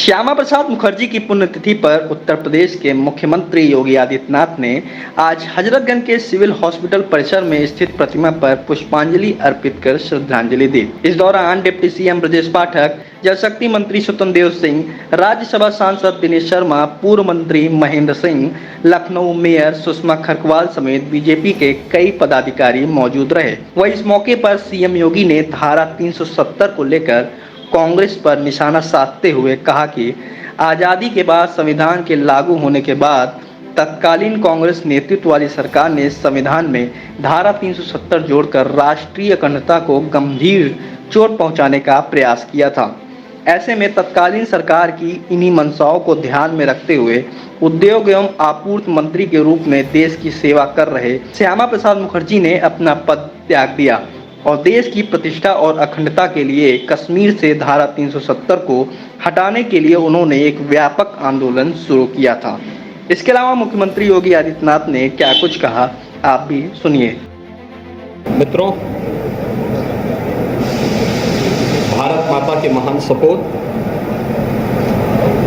श्यामा प्रसाद मुखर्जी की पुण्यतिथि पर उत्तर प्रदेश के मुख्यमंत्री योगी आदित्यनाथ ने आज हजरतगंज के सिविल हॉस्पिटल परिसर में स्थित प्रतिमा पर पुष्पांजलि अर्पित कर श्रद्धांजलि दी। इस दौरान डिप्टी सीएम ब्रजेश पाठक, जल शक्ति मंत्री स्वतंत्र देव सिंह, राज्यसभा सांसद दिनेश शर्मा, पूर्व मंत्री महेंद्र सिंह, लखनऊ मेयर सुषमा खरकवाल समेत बीजेपी के कई पदाधिकारी मौजूद रहे। वहीं इस मौके पर सीएम योगी ने धारा 370 को लेकर कांग्रेस पर निशाना साधते हुए कहा कि आजादी के बाद संविधान के लागू होने के बाद तत्कालीन कांग्रेस नेतृत्व वाली सरकार ने संविधान में धारा 370 जोड़कर राष्ट्रीय अखंडता को गंभीर चोट पहुंचाने का प्रयास किया था। ऐसे में तत्कालीन सरकार की इन्हीं मंशाओं को ध्यान में रखते हुए उद्योग एवं आपूर्ति मंत्री के रूप में देश की सेवा कर रहे श्यामा प्रसाद मुखर्जी ने अपना पद त्याग दिया और देश की प्रतिष्ठा और अखंडता के लिए कश्मीर से धारा 370 को हटाने के लिए उन्होंने एक व्यापक आंदोलन शुरू किया था। इसके अलावा मुख्यमंत्री योगी आदित्यनाथ ने क्या कुछ कहा, आप भी सुनिए। मित्रों, भारत माता के महान सपूत,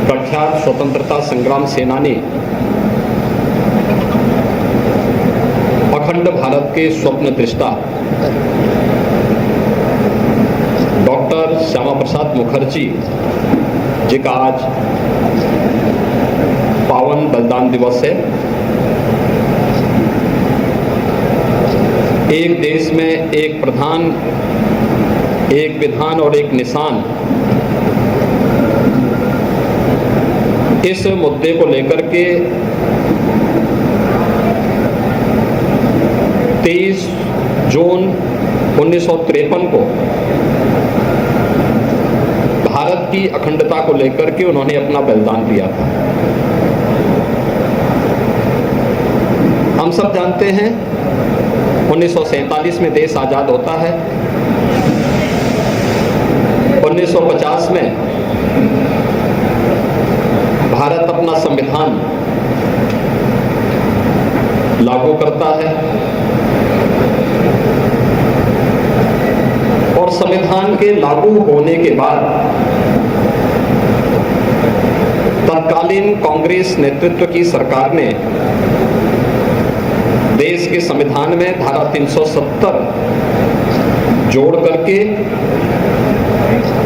प्रख्यात स्वतंत्रता संग्राम सेनानी, अखंड भारत के स्वप्न दृष्टा डॉक्टर श्यामा प्रसाद मुखर्जी जी का आज पावन बलिदान दिवस है। एक देश में एक प्रधान, एक विधान और एक निशान, इस मुद्दे को लेकर के 23 जून 1953 को भारत की अखंडता को लेकर के उन्होंने अपना बलिदान दिया था। हम सब जानते हैं 1947 में देश आजाद होता है। 1950 में भारत अपना संविधान लागू करता है और संविधान के लागू होने के बाद तत्कालीन कांग्रेस नेतृत्व की सरकार ने देश के संविधान में धारा 370 जोड़ करके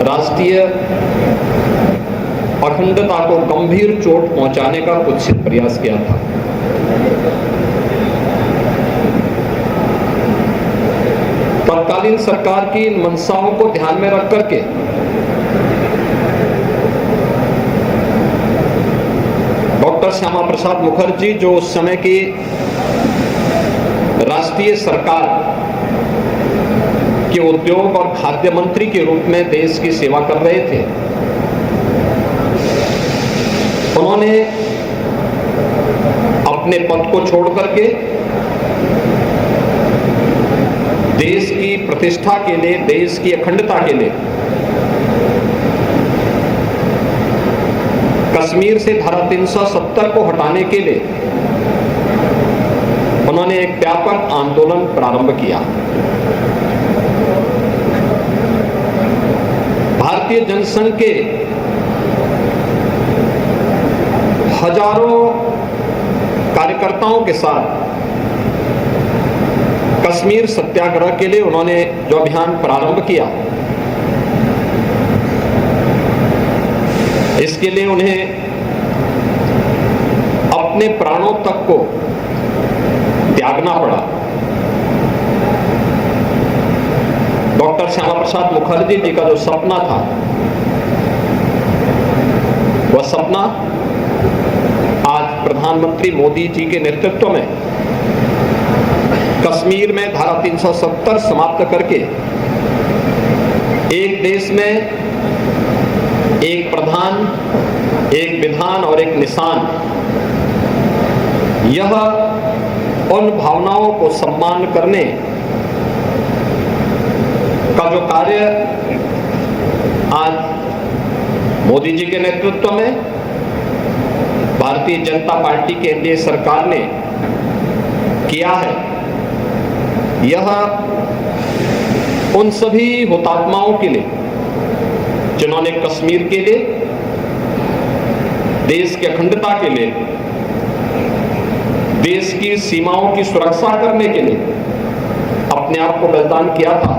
राष्ट्रीय अखंडता को गंभीर चोट पहुंचाने का कुत्सित प्रयास किया था। तत्कालीन सरकार की इन मंशाओं को ध्यान में रख करके डॉक्टर श्यामा प्रसाद मुखर्जी, जो उस समय की राष्ट्रीय सरकार के उद्योग और खाद्य मंत्री के रूप में देश की सेवा कर रहे थे, उन्होंने अपने पद को छोड़ करके देश की प्रतिष्ठा के लिए, देश की अखंडता के लिए कश्मीर से धारा 370 को हटाने के लिए उन्होंने एक व्यापक आंदोलन प्रारंभ किया। भारतीय जनसंघ के हजारों कार्यकर्ताओं के साथ कश्मीर सत्याग्रह के लिए उन्होंने जो अभियान प्रारंभ किया, इसके लिए उन्हें अपने प्राणों तक को त्यागना पड़ा। डॉक्टर श्यामा प्रसाद मुखर्जी जी का जो सपना था, वह सपना आज प्रधानमंत्री मोदी जी के नेतृत्व में कश्मीर में धारा 370 समाप्त करके एक देश में एक प्रधान, एक विधान और एक निशान, यह उन भावनाओं को सम्मान करने का जो कार्य आज मोदी जी के नेतृत्व में भारतीय जनता पार्टी की एनडीए सरकार ने किया है, यह उन सभी हुतात्माओं के लिए जिन्होंने कश्मीर के लिए देश की अखंडता के लिए, देश की सीमाओं की सुरक्षा करने के लिए अपने आप को बलिदान किया था,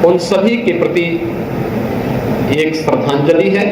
उन सभी के प्रति एक श्रद्धांजलि है।